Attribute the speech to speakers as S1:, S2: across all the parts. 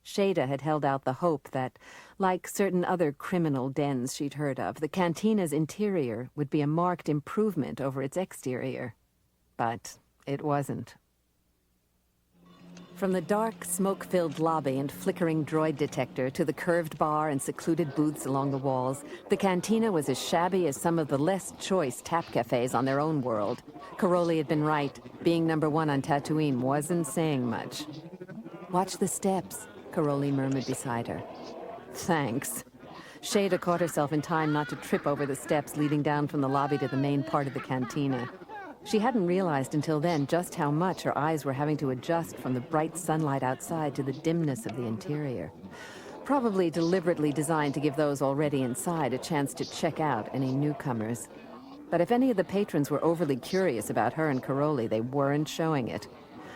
S1: Shada had held out the hope that, like certain other criminal dens she'd heard of, the Cantina's interior would be a marked improvement over its exterior. But it wasn't. From the dark, smoke-filled lobby and flickering droid detector to the curved bar and secluded booths along the walls, the Cantina was as shabby as some of the less choice tap cafes on their own world. Karoly had been right. Being #1 on Tatooine wasn't saying much. "Watch the steps," Karoly murmured beside her. "Thanks." Shada caught herself in time not to trip over the steps leading down from the lobby to the main part of the Cantina. She hadn't realized until then just how much her eyes were having to adjust from the bright sunlight outside to the dimness of the interior. Probably deliberately designed to give those already inside a chance to check out any newcomers. But if any of the patrons were overly curious about her and Karoly, they weren't showing it.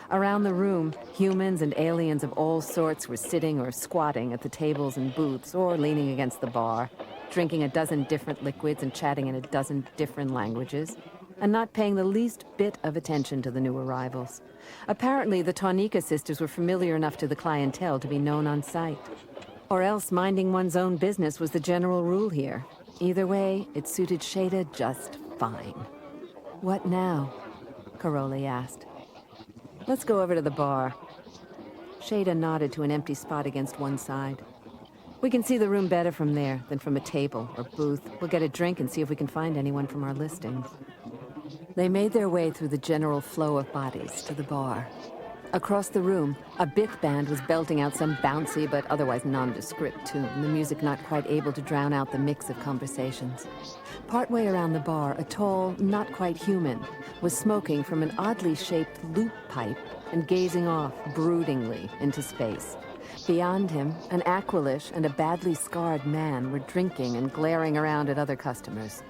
S1: Around the room, humans and aliens of all sorts were sitting or squatting at the tables and booths or leaning against the bar, drinking a dozen different liquids and chatting in a dozen different languages, and not paying the least bit of attention to the new arrivals. Apparently, the Tonnika sisters were familiar enough to the clientele to be known on sight. Or else minding one's own business was the general rule here. Either way, it suited Shada just fine. "What now?" Karoly asked. "Let's go over to the bar." Shada nodded to an empty spot against one side. "We can see the room better from there than from a table or booth. We'll get a drink and see if we can find anyone from our listings." They made their way through the general flow of bodies to the bar. Across the room, a bith band was belting out some bouncy but otherwise nondescript tune, the music not quite able to drown out the mix of conversations. Partway around the bar, a tall, not quite human, was smoking from an oddly shaped loop pipe and gazing off broodingly into space. Beyond him, an Aquilish and a badly scarred man were drinking and glaring around at other customers.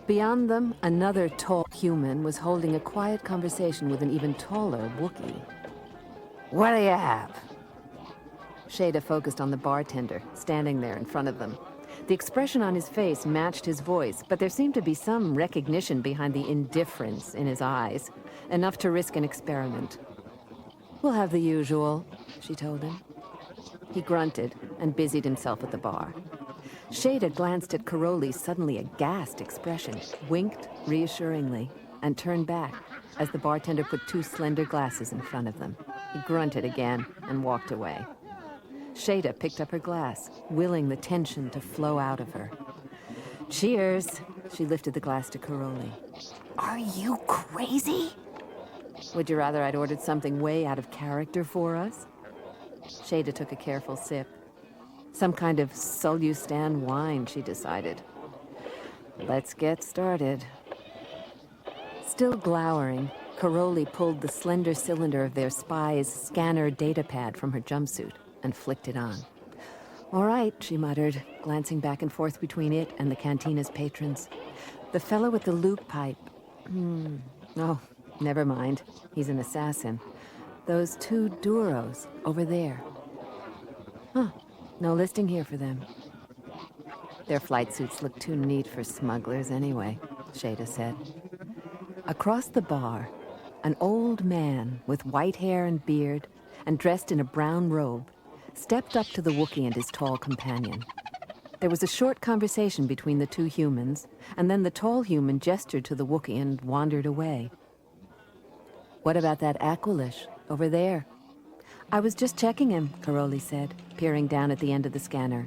S1: Beyond them, another tall human was holding a quiet conversation with an even taller Wookiee. "What do you have?" Shada focused on the bartender, standing there in front of them. The expression on his face matched his voice, but there seemed to be some recognition behind the indifference in his eyes, enough to risk an experiment. "We'll have the usual," she told him. He grunted and busied himself at the bar. Shada glanced at Karoly's suddenly aghast expression, winked reassuringly, and turned back as the bartender put 2 slender glasses in front of them. He grunted again and walked away. Shada picked up her glass, willing the tension to flow out of her. "Cheers!" She lifted the glass to Karoly. "Are you crazy?" "Would you rather I'd ordered something way out of character for us?" Shada took a careful sip. Some kind of Sulustan wine, she decided. "Let's get started." Still glowering, Karoly pulled the slender cylinder of their spy's scanner datapad from her jumpsuit and flicked it on. "All right," she muttered, glancing back and forth between it and the Cantina's patrons. "The fellow with the loop pipe. Oh, never mind. He's an assassin. Those 2 Duros over there. Huh. No listing here for them." "Their flight suits look too neat for smugglers anyway," Shada said. Across the bar, an old man with white hair and beard and dressed in a brown robe stepped up to the Wookiee and his tall companion. There was a short conversation between the 2 humans, and then the tall human gestured to the Wookiee and wandered away. "What about that Aquilish over there?" "I was just checking him," Karoly said, peering down at the end of the scanner.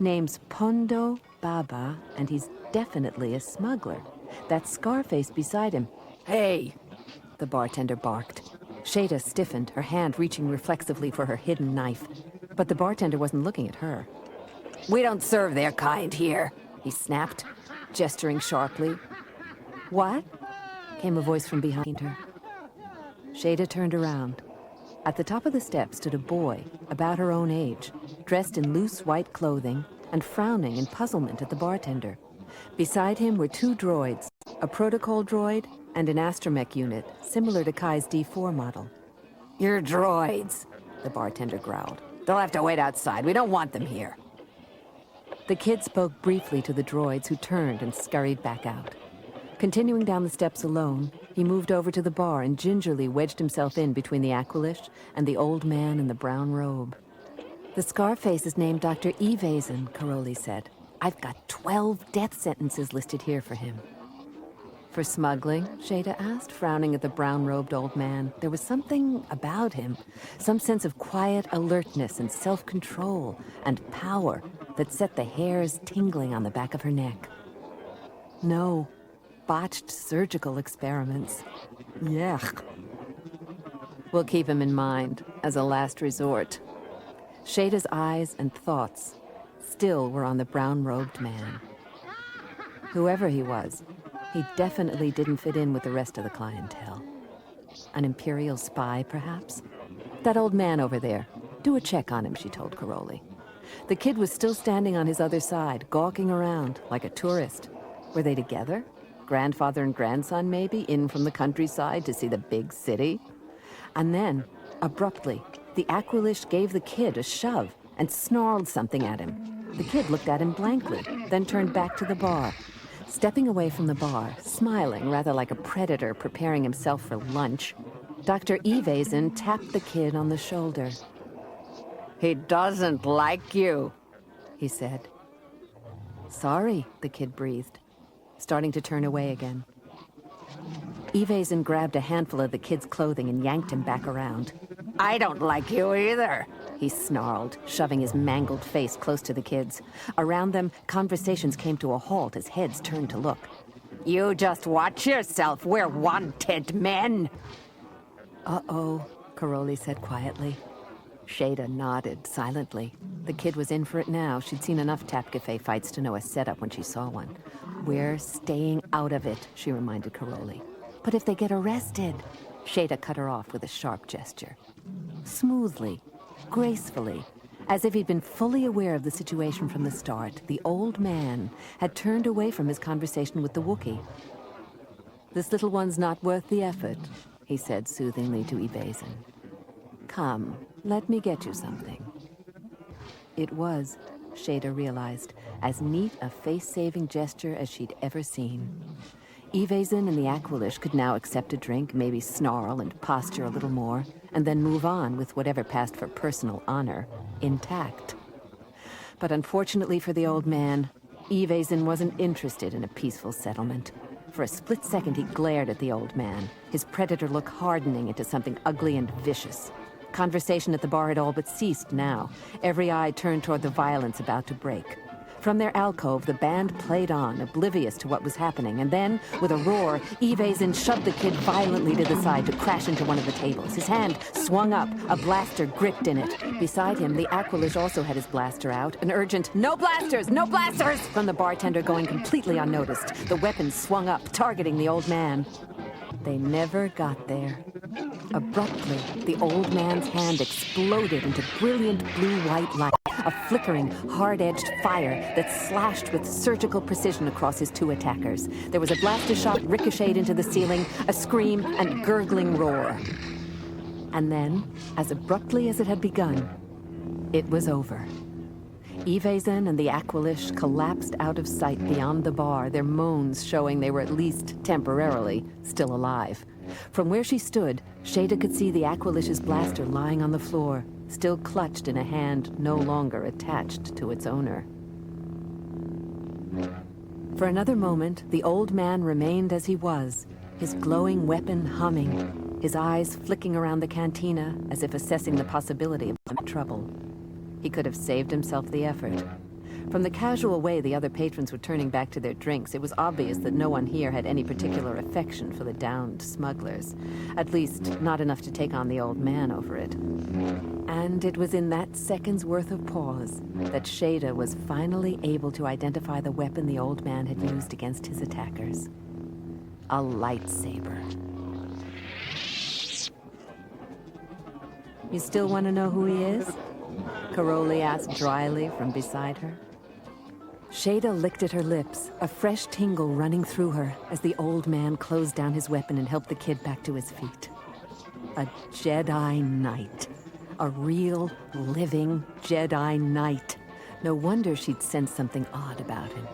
S1: "Name's Pondo Baba, and he's definitely a smuggler. That Scarface beside him." "Hey!" the bartender barked. Shada stiffened, her hand reaching reflexively for her hidden knife. But the bartender wasn't looking at her. "We don't serve their kind here," he snapped, gesturing sharply. "What?" came a voice from behind her. Shada turned around. At the top of the steps stood a boy, about her own age, dressed in loose white clothing and frowning in puzzlement at the bartender. Beside him were 2 droids, a protocol droid and an astromech unit, similar to Kai's D4 model. "You're droids," the bartender growled. "They'll have to wait outside. We don't want them here." The kid spoke briefly to the droids, who turned and scurried back out. Continuing down the steps alone, he moved over to the bar and gingerly wedged himself in between the Aquilish and the old man in the brown robe. The Scarface is named Dr. Evason, Karoly said. I've got 12 death sentences listed here for him. For smuggling? Shada asked, frowning at the brown-robed old man. There was something about him, some sense of quiet alertness and self-control and power that set the hairs tingling on the back of her neck. No, botched surgical experiments. Yuck. We'll keep him in mind as a last resort. Shada's eyes and thoughts still were on the brown-robed man. Whoever he was, he definitely didn't fit in with the rest of the clientele. An Imperial spy, perhaps? That old man over there. Do a check on him, she told Karoly. The kid was still standing on his other side, gawking around like a tourist. Were they together? Grandfather and grandson, maybe, in from the countryside to see the big city? And then, abruptly, the Aquilish gave the kid a shove and snarled something at him. The kid looked at him blankly, then turned back to the bar. Stepping away from the bar, smiling rather like a predator preparing himself for lunch, Dr. Evason tapped the kid on the shoulder. "He doesn't like you," he said. "Sorry," the kid breathed, starting to turn away again. Evason grabbed a handful of the kid's clothing and yanked him back around. "I don't like you either," he snarled, shoving his mangled face close to the kid's. Around them, conversations came to a halt as heads turned to look. "You just watch yourself, we're wanted men!" "Uh-oh," Karoly said quietly. Shada nodded silently. The kid was in for it now. She'd seen enough Tap Cafe fights to know a setup when she saw one. "We're staying out of it," she reminded Karoly. "But if they get arrested..." Shada cut her off with a sharp gesture. Smoothly, gracefully, as if he'd been fully aware of the situation from the start, the old man had turned away from his conversation with the Wookiee. "This little one's not worth the effort," he said soothingly to Evason. "Come, let me get you something." It was, Shada realized, as neat a face-saving gesture as she'd ever seen. Evason and the Aquilish could now accept a drink, maybe snarl and posture a little more, and then move on with whatever passed for personal honor, intact. But unfortunately for the old man, Evason wasn't interested in a peaceful settlement. For a split second he glared at the old man, his predator look hardening into something ugly and vicious. Conversation at the bar had all but ceased now. Every eye turned toward the violence about to break. From their alcove, the band played on, oblivious to what was happening, and then, with a roar, Evason shoved the kid violently to the side to crash into one of the tables. His hand swung up, a blaster gripped in it. Beside him, the Aquilish also had his blaster out, an urgent, "No blasters! No blasters!" from the bartender going completely unnoticed. The weapon swung up, targeting the old man. They never got there. Abruptly, the old man's hand exploded into brilliant blue-white light, a flickering, hard-edged fire that slashed with surgical precision across his two attackers. There was a blaster shot ricocheted into the ceiling, a scream and gurgling roar. And then, as abruptly as it had begun, it was over. Evason and the Aquilish collapsed out of sight beyond the bar, their moans showing they were at least temporarily still alive. From where she stood, Shada could see the Aquilish's blaster lying on the floor, still clutched in a hand no longer attached to its owner. For another moment, the old man remained as he was, his glowing weapon humming, his eyes flicking around the cantina as if assessing the possibility of trouble. He could have saved himself the effort. From the casual way the other patrons were turning back to their drinks, it was obvious that no one here had any particular affection for the downed smugglers. At least, not enough to take on the old man over it. And it was in that second's worth of pause that Shada was finally able to identify the weapon the old man had used against his attackers. A lightsaber. "You still want to know who he is?" Karoly asked dryly from beside her. Shada licked at her lips, a fresh tingle running through her as the old man closed down his weapon and helped the kid back to his feet. A Jedi Knight. A real, living Jedi Knight. No wonder she'd sensed something odd about him.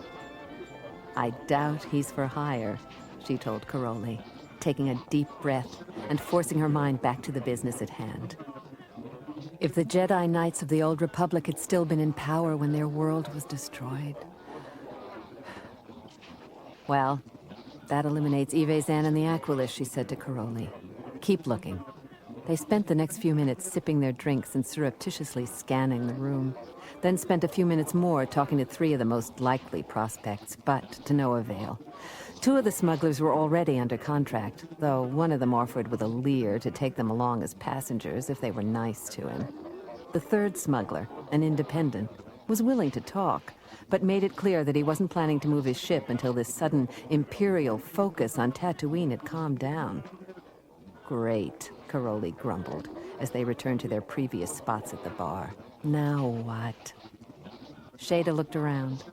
S1: "I doubt he's for hire," she told Karoly, taking a deep breath and forcing her mind back to the business at hand. If the Jedi Knights of the Old Republic had still been in power when their world was destroyed... Well, that eliminates Riij Zahn and the Aquilus, she said to Karoly. Keep looking. They spent the next few minutes sipping their drinks and surreptitiously scanning the room. Then spent a few minutes more talking to 3 of the most likely prospects, but to no avail. 2 of the smugglers were already under contract, though one of them offered with a leer to take them along as passengers if they were nice to him. The 3rd smuggler, an independent, was willing to talk, but made it clear that he wasn't planning to move his ship until this sudden Imperial focus on Tatooine had calmed down. Great, Karoly grumbled, as they returned to their previous spots at the bar. Now what? Shada looked around.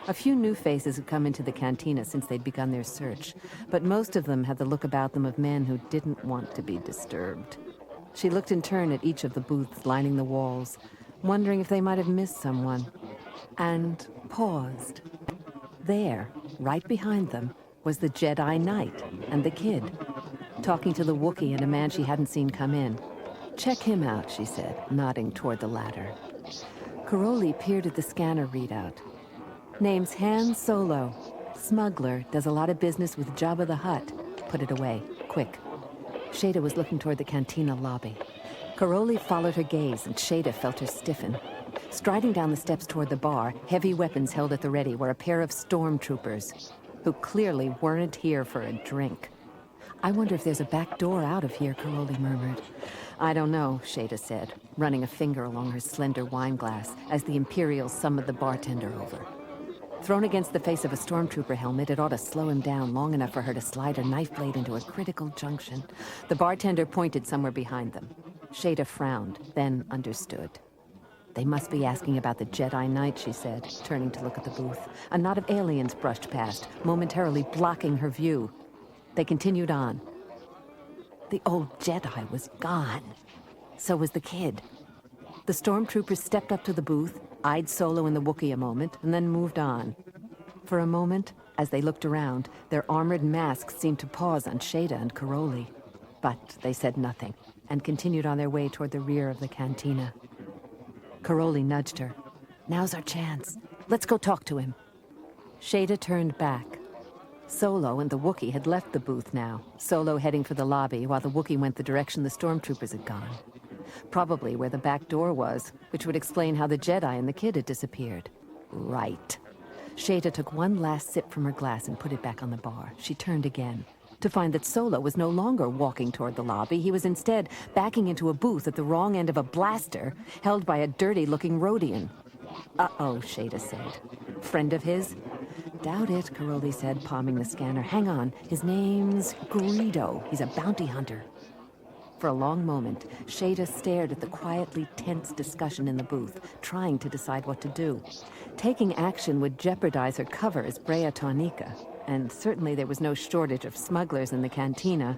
S1: A few new faces had come into the Cantina since they'd begun their search, but most of them had the look about them of men who didn't want to be disturbed. She looked in turn at each of the booths lining the walls, wondering if they might have missed someone, and paused. There, right behind them, was the Jedi Knight and the kid, talking to the Wookiee and a man she hadn't seen come in. Check him out, she said, nodding toward the latter. Karoly peered at the scanner readout. Name's Han Solo. Smuggler, does a lot of business with Jabba the Hutt. Put it away, quick. Shada was looking toward the Cantina lobby. Karoly followed her gaze, and Shada felt her stiffen. Striding down the steps toward the bar, heavy weapons held at the ready, were a pair of stormtroopers, who clearly weren't here for a drink. I wonder if there's a back door out of here, Karoly murmured. I don't know, Shada said, running a finger along her slender wine glass as the Imperial summoned the bartender over. Thrown against the face of a stormtrooper helmet, it ought to slow him down long enough for her to slide her knife blade into a critical junction. The bartender pointed somewhere behind them. Shada frowned, then understood. They must be asking about the Jedi Knight, she said, turning to look at the booth. A knot of aliens brushed past, momentarily blocking her view. They continued on. The old Jedi was gone. So was the kid. The stormtroopers stepped up to the booth, eyed Solo and the Wookiee a moment, and then moved on. For a moment, as they looked around, their armored masks seemed to pause on Shada and Karoly. But they said nothing, and continued on their way toward the rear of the Cantina. Karoly nudged her. Now's our chance. Let's go talk to him. Shada turned back. Solo and the Wookiee had left the booth now, Solo heading for the lobby while the Wookiee went the direction the stormtroopers had gone. Probably where the back door was, which would explain how the Jedi and the kid had disappeared. Right. Shada took one last sip from her glass and put it back on the bar. She turned again, to find that Solo was no longer walking toward the lobby. He was instead backing into a booth at the wrong end of a blaster, held by a dirty-looking Rhodian. Uh-oh, Shada said. Friend of his? Doubt it, Karoly said, palming the scanner. Hang on, his name's Greedo. He's a bounty hunter. For a long moment, Shada stared at the quietly tense discussion in the booth, trying to decide what to do. Taking action would jeopardize her cover as Brea Tonnika, and certainly there was no shortage of smugglers in the Cantina.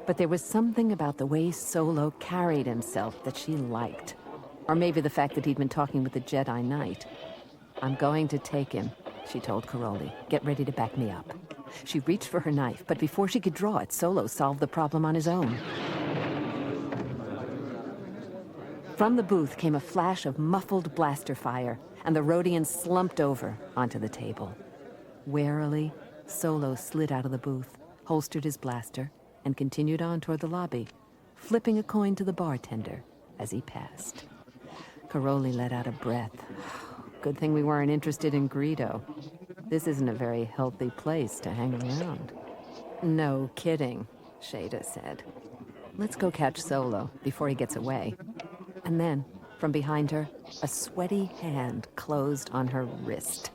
S1: But there was something about the way Solo carried himself that she liked. Or maybe the fact that he'd been talking with the Jedi Knight. I'm going to take him, she told Karoly. Get ready to back me up. She reached for her knife, but before she could draw it, Solo solved the problem on his own. From the booth came a flash of muffled blaster fire, and the Rhodian slumped over onto the table. Warily, Solo slid out of the booth, holstered his blaster, and continued on toward the lobby, flipping a coin to the bartender as he passed. Karoly let out a breath. Good thing we weren't interested in Greedo. This isn't a very healthy place to hang around. No kidding, Shada said. Let's go catch Solo before he gets away. And then, from behind her, a sweaty hand closed on her wrist.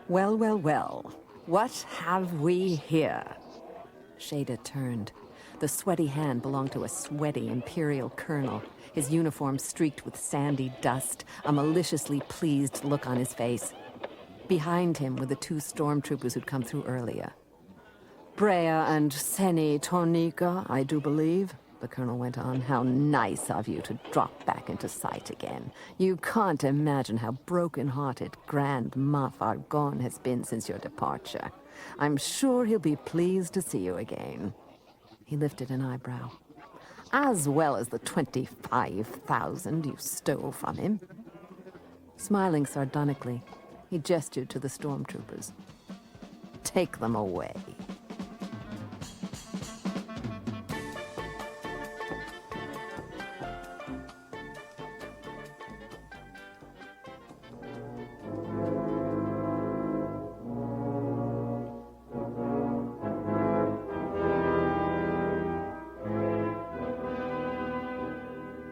S1: Well, well, well. What have we here? Shada turned. The sweaty hand belonged to a sweaty Imperial colonel, his uniform streaked with sandy dust, a maliciously pleased look on his face. Behind him were the 2 stormtroopers who'd come through earlier. Brea and Seni Tonnika, I do believe, the colonel went on. How nice of you to drop back into sight again. You can't imagine how broken-hearted Grand Moff Argonne has been since your departure. I'm sure he'll be pleased to see you again. He lifted an eyebrow. as well as the 25,000 you stole from him. Smiling sardonically, he gestured to the stormtroopers. Take them away.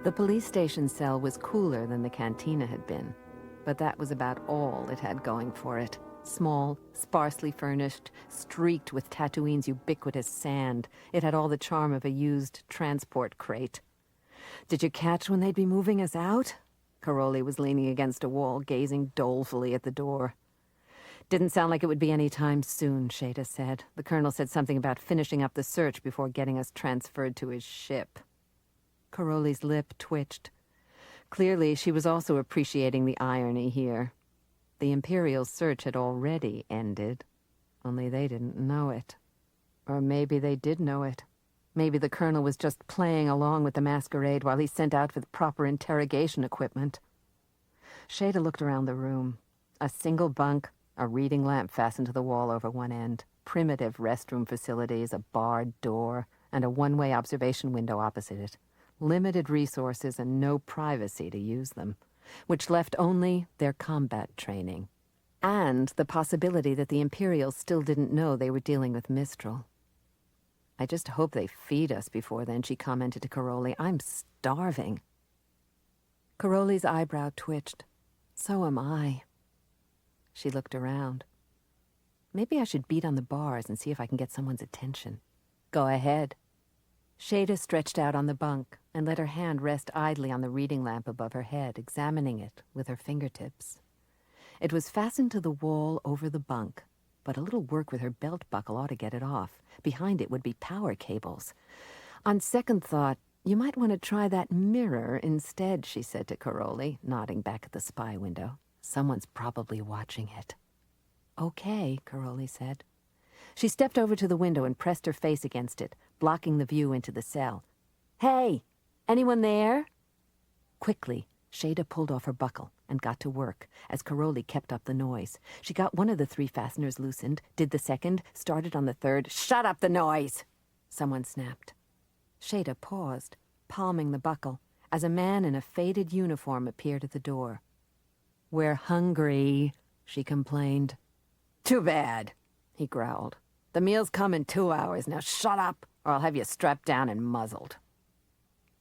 S1: The police station cell was cooler than the cantina had been, but that was about all it had going for it. Small, sparsely furnished, streaked with Tatooine's ubiquitous sand, it had all the charm of a used transport crate. Did you catch when they'd be moving us out? Karoly was leaning against a wall, gazing dolefully at the door. Didn't sound like it would be any time soon, Shada said. The colonel said something about finishing up the search before getting us transferred to his ship. Karoly's lip twitched. Clearly, she was also appreciating the irony here. The Imperial search had already ended, only they didn't know it. Or maybe they did know it. Maybe the colonel was just playing along with the masquerade while he sent out with proper interrogation equipment. Shada looked around the room. A single bunk, a reading lamp fastened to the wall over one end, primitive restroom facilities, a barred door, and a one-way observation window opposite it. Limited resources and no privacy to use them, which left only their combat training. And the possibility that the Imperials still didn't know they were dealing with Mistryl. I just hope they feed us before then, she commented to Karoly. I'm starving. Karoly's eyebrow twitched. So am I. She looked around. Maybe I should beat on the bars and see if I can get someone's attention. Go ahead. Shada stretched out on the bunk and let her hand rest idly on the reading lamp above her head, examining it with her fingertips. It was fastened to the wall over the bunk, but a little work with her belt buckle ought to get it off. Behind it would be power cables. On second thought, you might want to try that mirror instead, she said to Karoly, nodding back at the spy window. Someone's probably watching it. Okay, Karoly said. She stepped over to the window and pressed her face against it, blocking the view into the cell. Hey, anyone there? Quickly, Shada pulled off her buckle and got to work as Karoly kept up the noise. She got one of the 3 fasteners loosened, did the second, started on the third. Shut up the noise! Someone snapped. Shada paused, palming the buckle, as a man in a faded uniform appeared at the door. We're hungry, she complained. Too bad, he growled. The meal's come in 2 hours. Now shut up, or I'll have you strapped down and muzzled.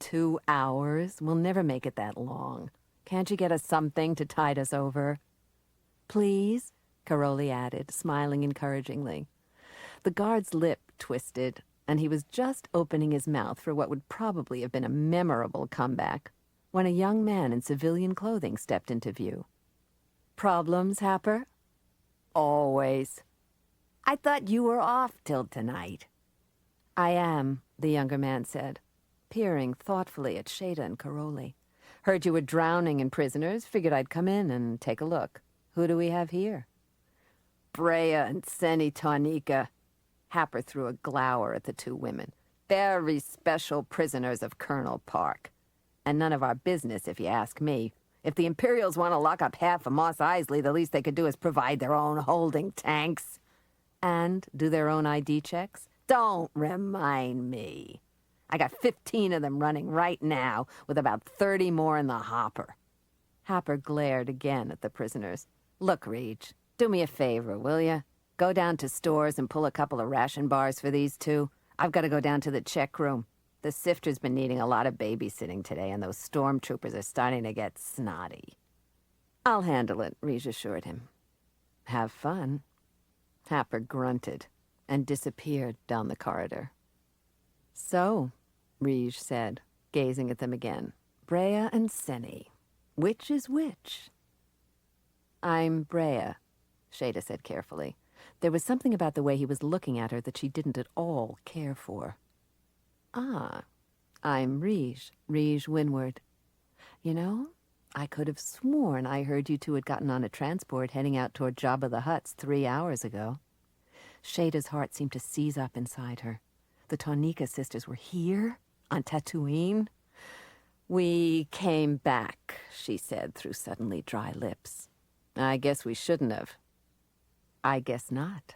S1: 2 hours? We'll never make it that long. Can't you get us something to tide us over? Please, Karoly added, smiling encouragingly. The guard's lip twisted, and he was just opening his mouth for what would probably have been a memorable comeback when a young man in civilian clothing stepped into view. Problems, Happer? Always. I thought you were off till tonight. I am, the younger man said, peering thoughtfully at Shada and Karoly. Heard you were drowning in prisoners, figured I'd come in and take a look. Who do we have here? Breya and Senny Tonnika. Happer threw a glower at the 2 women. Very special prisoners of Colonel Park. And none of our business, if you ask me. If the Imperials want to lock up half of Mos Eisley, the least they could do is provide their own holding tanks. And do their own ID checks? Don't remind me. I got 15 of them running right now, with about 30 more in the hopper. Happer glared again at the prisoners. Look, Riij, do me a favor, will you? Go down to stores and pull a couple of ration bars for these 2. I've got to go down to the check room. The sifter's been needing a lot of babysitting today, and those stormtroopers are starting to get snotty. I'll handle it, Riij assured him. Have fun. Happer grunted and disappeared down the corridor. So, Riij said, gazing at them again, Breya and Senny, which is which? I'm Breya, Shada said carefully. There was something about the way he was looking at her that she didn't at all care for. Ah, I'm Riij Winward. You know, I could have sworn I heard you 2 had gotten on a transport heading out toward Jabba the Hutt's 3 hours ago. Shada's heart seemed to seize up inside her. The Tonnika sisters were here? On Tatooine? We came back, she said through suddenly dry lips. I guess we shouldn't have. I guess not.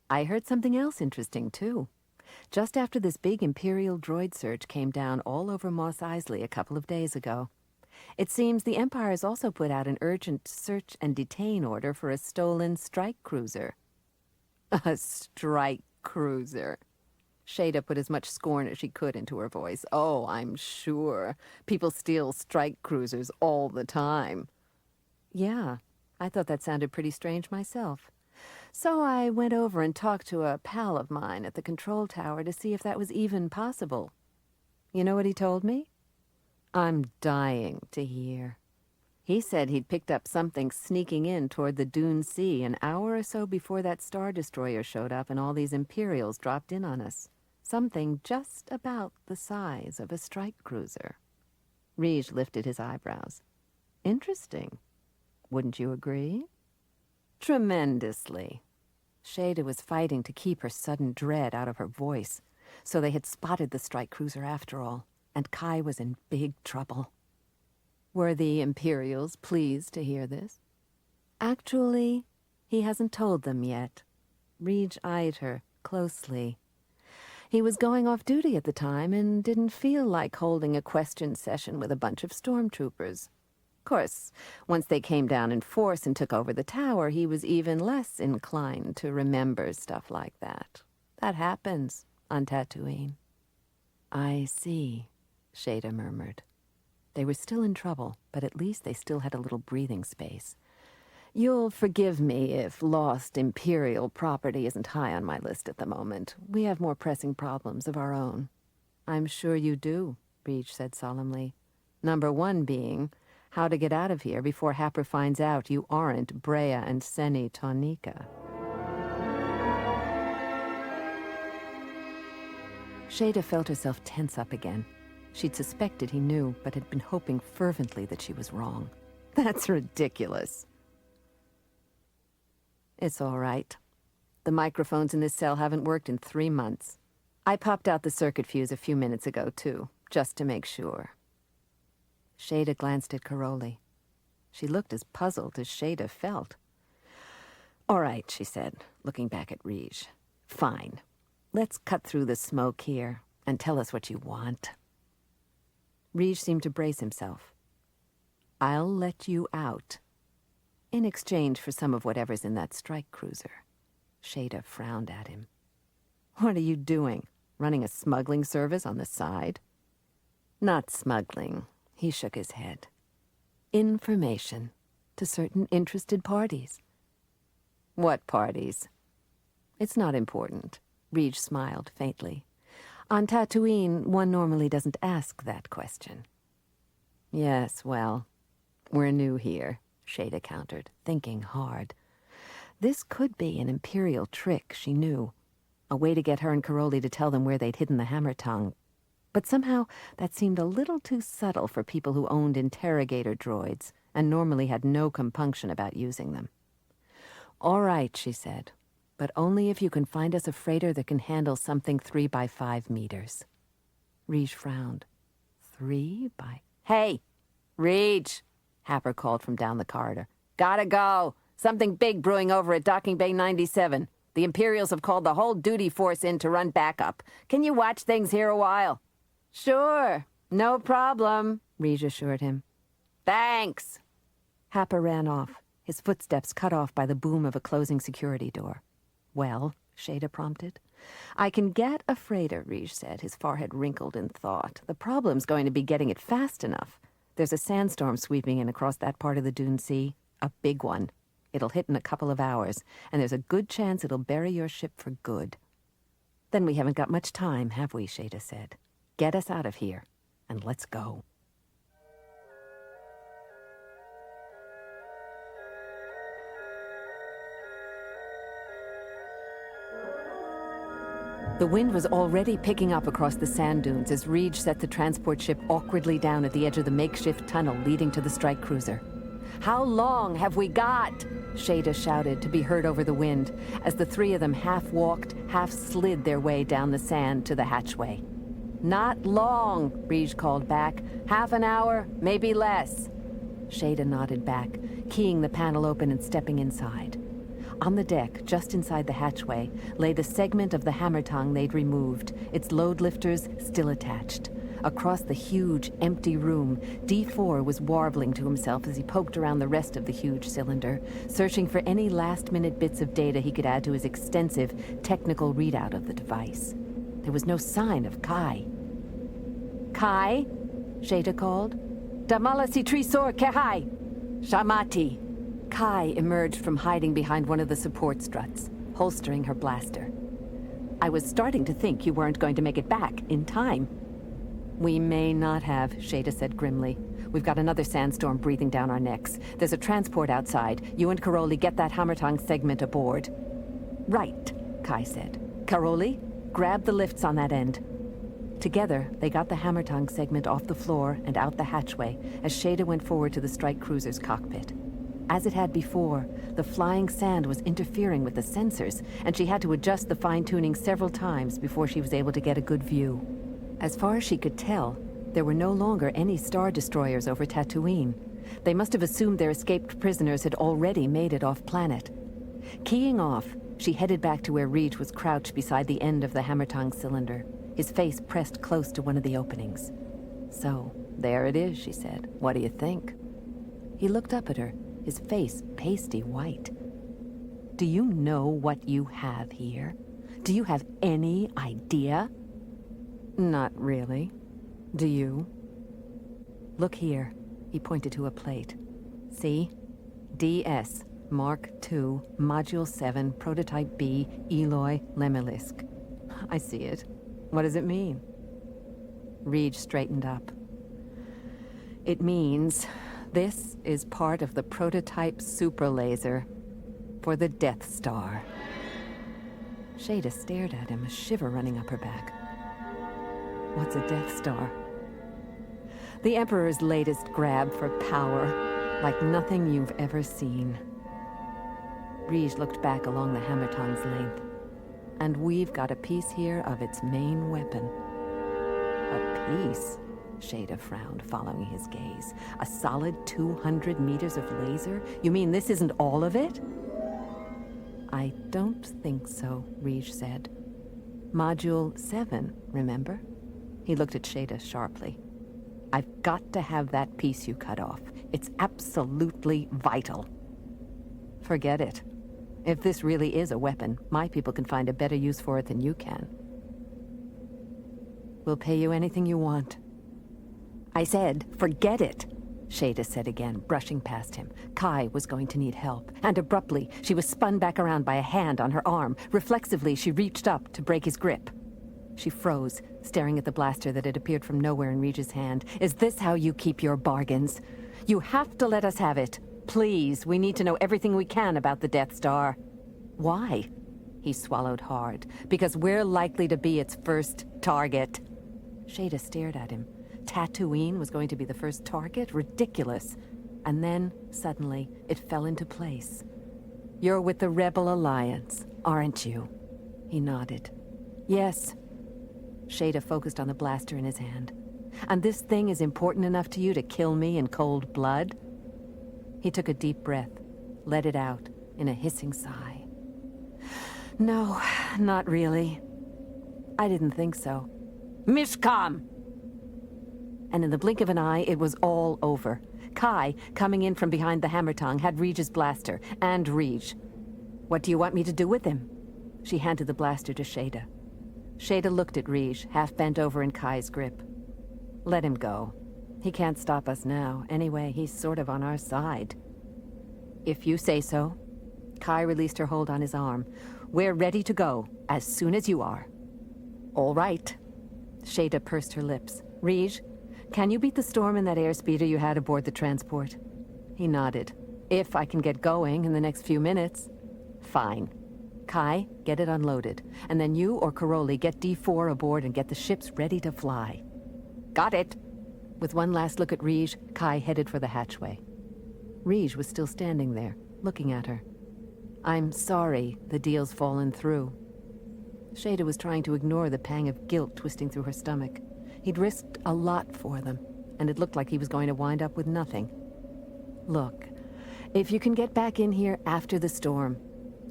S1: I heard something else interesting, too. Just after this big Imperial droid surge came down all over Mos Eisley a couple of days ago. It seems the Empire has also put out an urgent search and detain order for a stolen strike cruiser. A strike cruiser. Shada put as much scorn as she could into her voice. Oh, I'm sure. People steal strike cruisers all the time. Yeah, I thought that sounded pretty strange myself. So I went over and talked to a pal of mine at the control tower to see if that was even possible. You know what he told me? I'm dying to hear. He said he'd picked up something sneaking in toward the Dune Sea an hour or so before that Star Destroyer showed up and all these Imperials dropped in on us. Something just about the size of a strike cruiser. Riij lifted his eyebrows. Interesting. Wouldn't you agree? Tremendously. Shada was fighting to keep her sudden dread out of her voice, so they had spotted the strike cruiser after all, and Kai was in big trouble. Were the Imperials pleased to hear this? Actually, he hasn't told them yet. Riij eyed her closely. He was going off duty at the time and didn't feel like holding a question session with a bunch of stormtroopers. Of course, once they came down in force and took over the tower, he was even less inclined to remember stuff like that. That happens on Tatooine. I see, Shada murmured. They were still in trouble, but at least they still had a little breathing space. You'll forgive me if lost Imperial property isn't high on my list at the moment. We have more pressing problems of our own. I'm sure you do, Riij said solemnly. Number one being how to get out of here before Happer finds out you aren't Brea and Seni Tonnika. Shada felt herself tense up again. She'd suspected he knew, but had been hoping fervently that she was wrong. That's ridiculous. It's all right. The microphones in this cell haven't worked in 3 months. I popped out the circuit fuse a few minutes ago, too, just to make sure. Shada glanced at Karoly. She looked as puzzled as Shada felt. All right, she said, looking back at Riij. Fine. Let's cut through the smoke here and tell us what you want. Riij seemed to brace himself. I'll let you out. In exchange for some of whatever's in that strike cruiser. Shada frowned at him. What are you doing? Running a smuggling service on the side? Not smuggling. He shook his head. Information to certain interested parties. What parties? It's not important. Riij smiled faintly. On Tatooine, one normally doesn't ask that question. Yes, well, we're new here, Shada countered, thinking hard. This could be an Imperial trick, she knew. A way to get her and Karoly to tell them where they'd hidden the Hammertong. But somehow that seemed a little too subtle for people who owned interrogator droids and normally had no compunction about using them. All right, she said, but only if you can find us a freighter that can handle something 3 by 5 meters. Riij frowned. 3 by... Hey, Riij, Happer called from down the corridor. Gotta go. Something big brewing over at Docking Bay 97. The Imperials have called the whole duty force in to run backup. Can you watch things here a while? Sure, no problem, Riij assured him. Thanks. Happer ran off, his footsteps cut off by the boom of a closing security door. Well, Shada prompted. I can get a freighter, Riij said, his forehead wrinkled in thought. The problem's going to be getting it fast enough. There's a sandstorm sweeping in across that part of the Dune Sea. A big one. It'll hit in a couple of hours, and there's a good chance it'll bury your ship for good. Then we haven't got much time, have we, Shada said. Get us out of here, and let's go. The wind was already picking up across the sand dunes as Riij set the transport ship awkwardly down at the edge of the makeshift tunnel leading to the strike cruiser. How long have we got? Shada shouted to be heard over the wind as the three of them half walked, half slid their way down the sand to the hatchway. Not long, Riij called back. Half an hour, maybe less. Shada nodded back, keying the panel open and stepping inside. On the deck, just inside the hatchway, lay the segment of the Hammertong they'd removed, its load lifters still attached. Across the huge, empty room, D4 was warbling to himself as he poked around the rest of the huge cylinder, searching for any last-minute bits of data he could add to his extensive technical readout of the device. There was no sign of Kai. Kai? Shada called. Damalasi Trisor Kehai! Shamati! Kai emerged from hiding behind one of the support struts, holstering her blaster. I was starting to think you weren't going to make it back in time. We may not have, Shada said grimly. We've got another sandstorm breathing down our necks. There's a transport outside. You and Karoly get that Hammertong segment aboard. Right, Kai said. Karoly, grab the lifts on that end. Together, they got the Hammertong segment off the floor and out the hatchway as Shada went forward to the strike cruiser's cockpit. As it had before, the flying sand was interfering with the sensors, and she had to adjust the fine-tuning several times before she was able to get a good view. As far as she could tell, there were no longer any Star Destroyers over Tatooine. They must have assumed their escaped prisoners had already made it off-planet. Keying off, she headed back to where Riij was crouched beside the end of the Hammertong cylinder, his face pressed close to one of the openings. So, there it is, she said. What do you think? He looked up at her, his face pasty white. Do you know what you have here? Do you have any idea? Not really. Do you? Look here. He pointed to a plate. See? DS, Mark II, Module 7, Prototype B, Eloy, Lemelisk. I see it. What does it mean? Riij straightened up. It means this is part of the prototype superlaser for the Death Star. Shada stared at him, a shiver running up her back. What's a Death Star? The Emperor's latest grab for power, like nothing you've ever seen. Riij looked back along the Hammertong's length. And we've got a piece here of its main weapon. A piece? Shada frowned, following his gaze. A solid 200 meters of laser? You mean this isn't all of it? I don't think so, Riij said. Module 7, remember? He looked at Shada sharply. I've got to have that piece you cut off. It's absolutely vital. Forget it. If this really is a weapon, my people can find a better use for it than you can. We'll pay you anything you want. I said, forget it, Shada said again, brushing past him. Kai was going to need help, and abruptly, she was spun back around by a hand on her arm. Reflexively, she reached up to break his grip. She froze, staring at the blaster that had appeared from nowhere in Riij's hand. Is this how you keep your bargains? You have to let us have it. Please, we need to know everything we can about the Death Star. Why? He swallowed hard. Because we're likely to be its first target. Shada stared at him. Tatooine was going to be the first target? Ridiculous. And then, suddenly, it fell into place. You're with the Rebel Alliance, aren't you? He nodded. Yes. Shada focused on the blaster in his hand. And this thing is important enough to you to kill me in cold blood? He took a deep breath, let it out in a hissing sigh. No, not really. I didn't think so. Mishkam! And in the blink of an eye, it was all over. Kai, coming in from behind the Hammertong, had Riij's blaster, and Riij. What do you want me to do with him? She handed the blaster to Shada. Shada looked at Riij, half bent over in Kai's grip. Let him go. He can't stop us now. Anyway, he's sort of on our side. If you say so. Kai released her hold on his arm. We're ready to go, as soon as you are. All right. Shada pursed her lips. Riij, can you beat the storm in that airspeeder you had aboard the transport? He nodded. If I can get going in the next few minutes. Fine. Kai, get it unloaded. And then you or Karoly get D4 aboard and get the ships ready to fly. Got it. With one last look at Riij, Kai headed for the hatchway. Riij was still standing there, looking at her. I'm sorry the deal's fallen through. Shada was trying to ignore the pang of guilt twisting through her stomach. He'd risked a lot for them, and it looked like he was going to wind up with nothing. Look, if you can get back in here after the storm,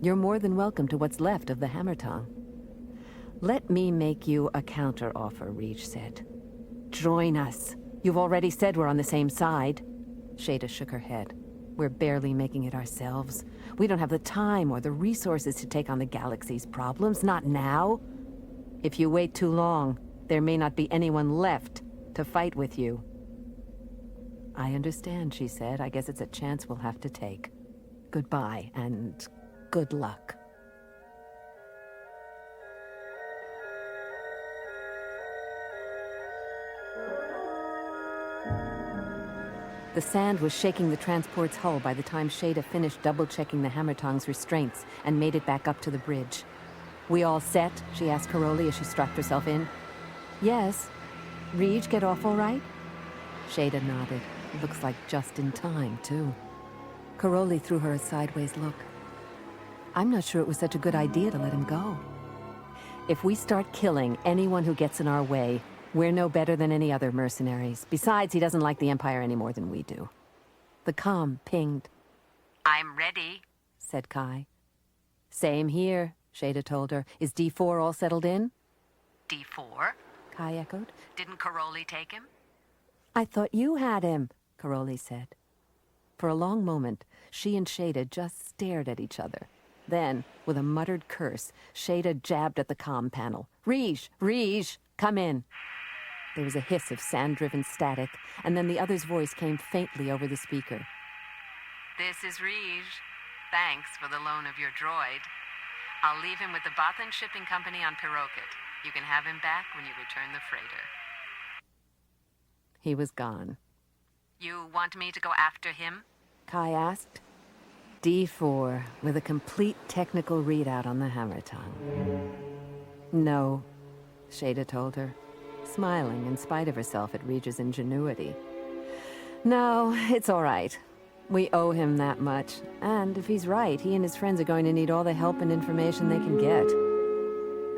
S1: you're more than welcome to what's left of the Hammertong. Let me make you a counter-offer, Riij said. Join us. You've already said we're on the same side. Shada shook her head. We're barely making it ourselves. We don't have the time or the resources to take on the galaxy's problems, not now. If you wait too long, there may not be anyone left to fight with you. I understand, she said. I guess it's a chance we'll have to take. Goodbye, and good luck. The sand was shaking the transport's hull by the time Shada finished double-checking the Hammertong's restraints and made it back up to the bridge. We all set? She asked Karoly as she strapped herself in. Yes. Riij get off all right? Shada nodded. Looks like just in time, too. Karoly threw her a sideways look. I'm not sure it was such a good idea to let him go. If we start killing anyone who gets in our way, we're no better than any other mercenaries. Besides, he doesn't like the Empire any more than we do. The comm pinged. I'm ready, said Kai. Same here, Shada told her. Is D4 all settled in? D4? Kai echoed. Didn't Karoly take him? I thought you had him, Karoly said. For a long moment, she and Shada just stared at each other. Then, with a muttered curse, Shada jabbed at the comm panel. Riij, come in. There was a hiss of sand-driven static, and then the other's voice came faintly over the speaker. This is Riij. Thanks for the loan of your droid. I'll leave him with the Bothan Shipping Company on Pirokit. You can have him back when you return the freighter. He was gone. You want me to go after him? Kai asked. D4, with a complete technical readout on the Hammertong. No, Shada told her, smiling in spite of herself at Riij's ingenuity. No, it's all right. We owe him that much. And if he's right, he and his friends are going to need all the help and information they can get.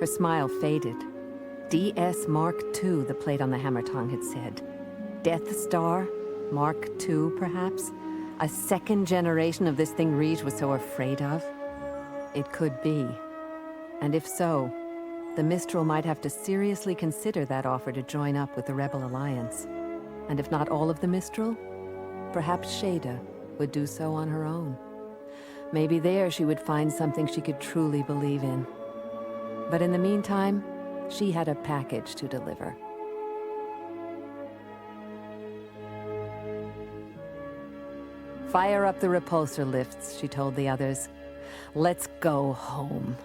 S1: Her smile faded. DS Mark II, the plate on the Hammertong had said. Death Star? Mark II, perhaps? A second generation of this thing Riij was so afraid of? It could be. And if so, the Mistryl might have to seriously consider that offer to join up with the Rebel Alliance. And if not all of the Mistryl, perhaps Shada would do so on her own. Maybe there she would find something she could truly believe in. But in the meantime, she had a package to deliver. Fire up the repulsor lifts, she told the others. Let's go home.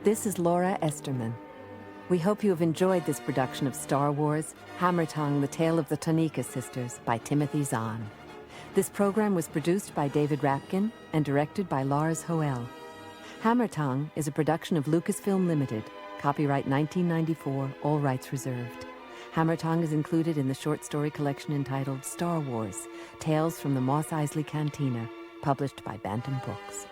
S1: This is Laura Esterman. We hope you have enjoyed this production of Star Wars, Hammertong, The Tale of the Tonnika Sisters by Timothy Zahn. This program was produced by David Rapkin and directed by Lars Hoel. Hammertong is a production of Lucasfilm Limited, copyright 1994, all rights reserved. Hammertong is included in the short story collection entitled Star Wars, Tales from the Mos Eisley Cantina, published by Bantam Books.